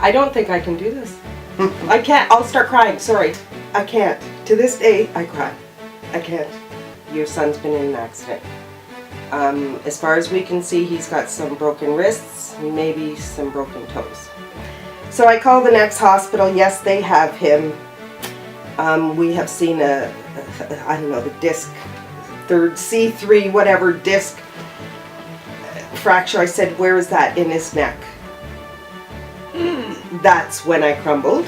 I don't think I can do this. I can't. I'll start crying. Sorry. I can't. To this day, I cry. I can't. Your son's been in an accident. As far as we can see, he's got some broken wrists, maybe some broken toes. So I called the next hospital. Yes, they have him. We have seen I don't know, the disc, third C3, whatever, disc fracture. I said, where is that? In his neck. That's when I crumbled.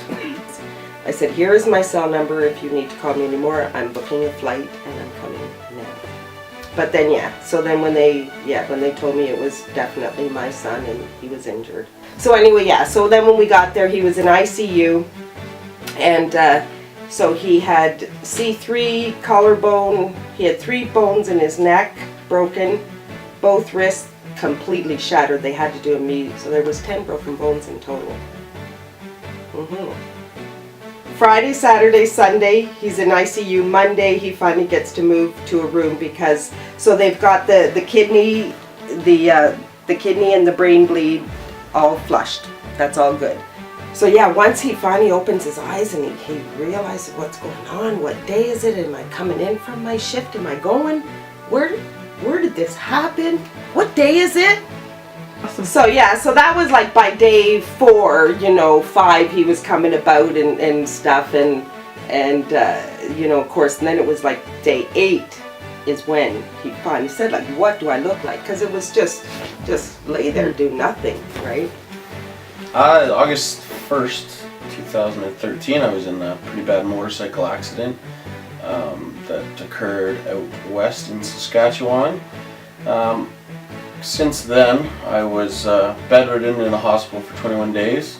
I said, here is my cell number. If you need to call me anymore, I'm booking a flight and I'm coming now. But then, yeah, so then when they told me it was definitely my son and he was injured. So anyway, yeah, so then when we got there, he was in ICU, and so he had C3 collarbone, he had 3 bones in his neck broken, both wrists completely shattered. They had to do immediate, so there was 10 broken bones in total. Friday, Saturday, Sunday, he's in ICU. Monday, he finally gets to move to a room because, so they've got the kidney, the kidney and the brain bleed all flushed. That's all good. So yeah, once he finally opens his eyes and he realizes what's going on, what day is it? Am I coming in from my shift? Am I going? Where did this happen? What day is it? So yeah, so that was like by day 4, you know, 5 he was coming about and stuff, and you know, of course, and then it was like day 8 is when he finally said, like, what do I look like? Because it was just lay there, do nothing, right? August 1st, 2013, I was in a pretty bad motorcycle accident that occurred out west in Saskatchewan. Since then, I was bedridden in the hospital for 21 days,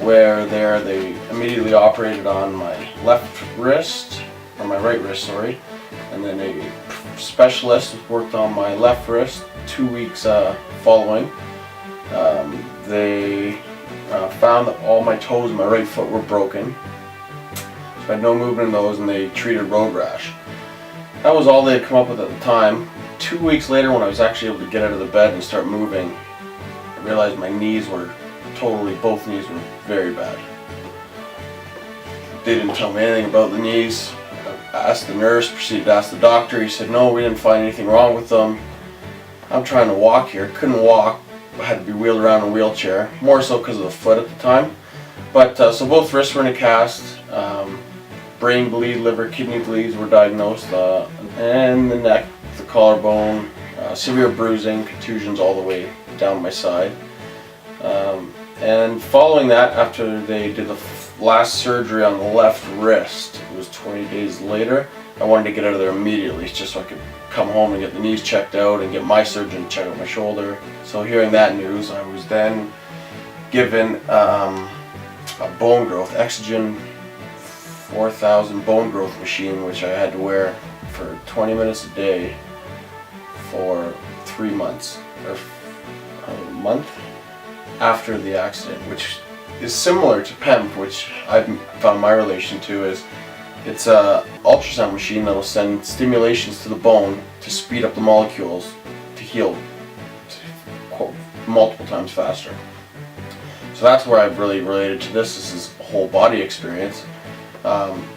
where they immediately operated on my left wrist, or my right wrist, sorry, and then a specialist worked on my left wrist 2 weeks following. They found that all my toes in my right foot were broken, so I had no movement in those, and they treated road rash. That was all they had come up with at the time. 2 weeks later, when I was actually able to get out of the bed and start moving, I realized my knees were both knees were very bad. They didn't tell me anything about the knees. I asked the nurse, proceeded to ask the doctor. He said, no, we didn't find anything wrong with them. I'm trying to walk here, couldn't walk. I had to be wheeled around in a wheelchair, more so because of the foot at the time. But so both wrists were in a cast. Brain bleed, liver, kidney bleeds were diagnosed, and the neck, the collarbone, severe bruising, contusions all the way down my side. And following that, after they did the last surgery on the left wrist, it was 20 days later, I wanted to get out of there immediately just so I could come home and get the knees checked out and get my surgeon to check out my shoulder. So hearing that news, I was then given a bone growth, Exogen 4000 bone growth machine, which I had to wear for 20 minutes a day for 3 months, or a month after the accident, which is similar to Pemf, which I've found my relation to is it's a ultrasound machine that'll send stimulations to the bone to speed up the molecules to heal multiple times faster. So that's where I've really related to this. This is a whole body experience.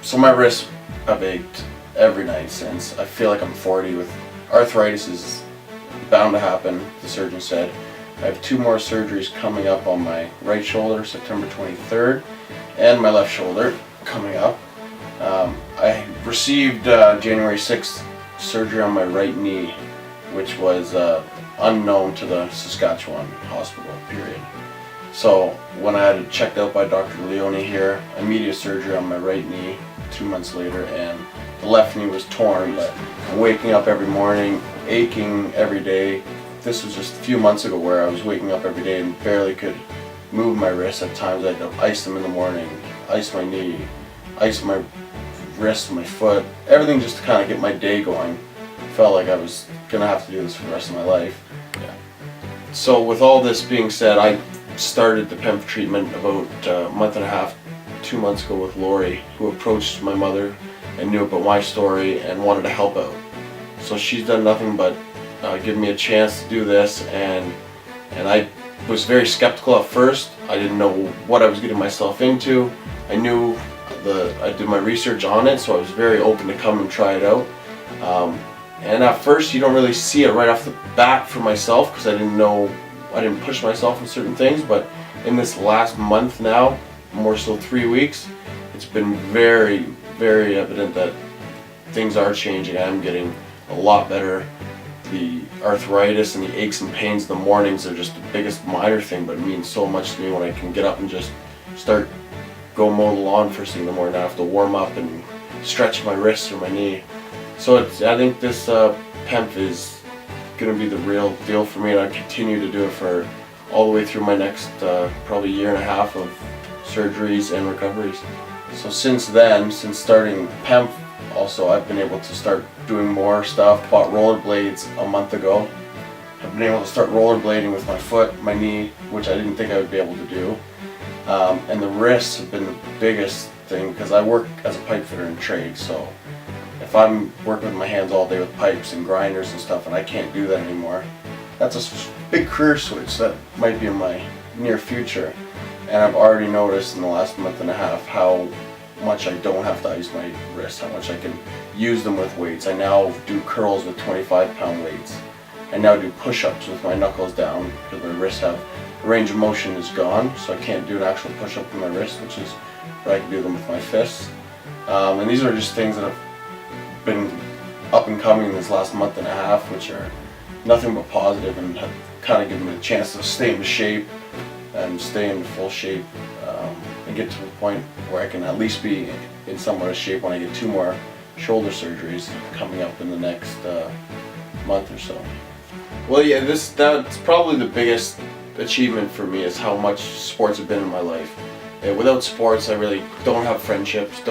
So my wrists have ached every night since. I feel like I'm 40 with arthritis is bound to happen, the surgeon said. I have 2 more surgeries coming up on my right shoulder, September 23rd, and my left shoulder coming up. I received January 6th surgery on my right knee, which was unknown to the Saskatchewan hospital, period. So when I had it checked out by Dr. Leone here, immediate surgery on my right knee 2 months later, and the left knee was torn, but I'm waking up every morning, aching every day. This was just a few months ago where I was waking up every day and barely could move my wrists. At times I had to ice them in the morning, ice my knee, ice my wrist, my foot, everything just to kind of get my day going. Felt like I was gonna have to do this for the rest of my life. Yeah. So with all this being said, I started the Pemf treatment about a month and a half, 2 months ago with Lori, who approached my mother and knew about my story and wanted to help out. So she's done nothing but give me a chance to do this, and I was very skeptical at first. I didn't know what I was getting myself into. I knew I did my research on it, so I was very open to come and try it out. And at first you don't really see it right off the bat for myself because I didn't push myself in certain things, but in this last month now, more so 3 weeks, it's been very, very evident that things are changing. I'm getting a lot better. The arthritis and the aches and pains in the mornings are just the biggest minor thing, but it means so much to me when I can get up and just start go mow the lawn first thing in the morning. I have to warm up and stretch my wrist or my knee. So I think this Pemf is going to be the real deal for me, and I continue to do it for all the way through my next probably year and a half of surgeries and recoveries. So since then, since starting Pemf, also I've been able to start doing more stuff. Bought rollerblades a month ago. I've been able to start rollerblading with my foot, my knee, which I didn't think I would be able to do. And the wrists have been the biggest thing because I work as a pipe fitter in trade, so if I'm working with my hands all day with pipes and grinders and stuff and I can't do that anymore, that's a big career switch that might be in my near future. And I've already noticed in the last month and a half how much I don't have to ice my wrists, how much I can use them with weights. I now do curls with 25-pound weights. I now do push-ups with my knuckles down because my wrists have, the range of motion is gone, so I can't do an actual push-up with my wrist, which is where I can do them with my fists. And these are just things that have been up and coming in this last month and a half, which are nothing but positive and have kind of given me a chance to stay in shape and stay in full shape and get to a point where I can at least be in somewhat of shape when I get 2 more shoulder surgeries coming up in the next month or so. Well, yeah, that's probably the biggest achievement for me is how much sports have been in my life. Without sports, I really don't have friendships,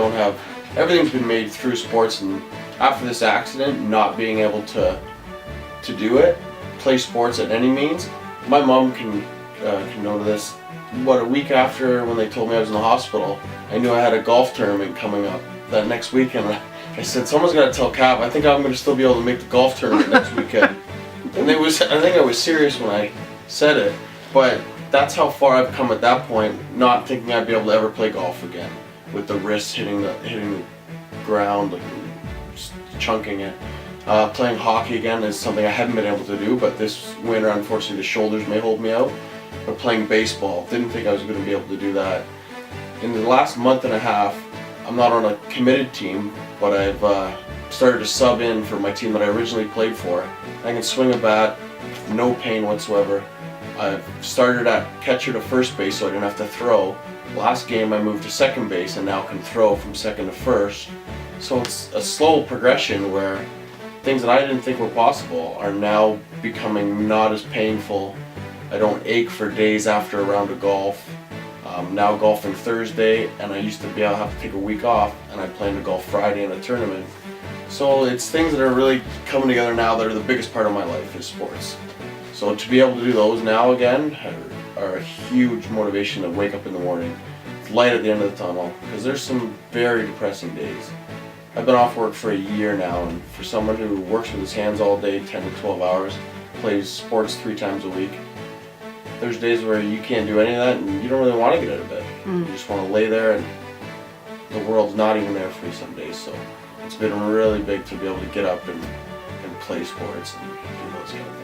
everything's been made through sports, and after this accident, not being able to do it, play sports at any means, my mom can know this. What, a week after when they told me I was in the hospital, I knew I had a golf tournament coming up that next weekend. I said, someone's got to tell Cap, I think I'm going to still be able to make the golf tournament next weekend. And I think I was serious when I said it, but that's how far I've come at that point, not thinking I'd be able to ever play golf again, with the wrist hitting the ground, like chunking it. Playing hockey again is something I haven't been able to do, but this winter, unfortunately, the shoulders may hold me out. But playing baseball, didn't think I was going to be able to do that. In the last month and a half, I'm not on a committed team, but I've started to sub in for my team that I originally played for. I can swing a bat, no pain whatsoever. I've started at catcher to first base so I didn't have to throw. Last game I moved to second base and now can throw from second to first. So it's a slow progression where things that I didn't think were possible are now becoming not as painful. I don't ache for days after a round of golf. I'm now golfing Thursday, and I used to be able to have to take a week off, and I plan to golf Friday in a tournament. So it's things that are really coming together now that are the biggest part of my life is sports. So to be able to do those now again are a huge motivation to wake up in the morning. It's light at the end of the tunnel, because there's some very depressing days. I've been off work for a year now, and for someone who works with his hands all day, 10 to 12 hours, plays sports 3 times a week, there's days where you can't do any of that and you don't really want to get out of bed. You just want to lay there and the world's not even there for you some days. So it's been really big to be able to get up and play sports and do those kind of things.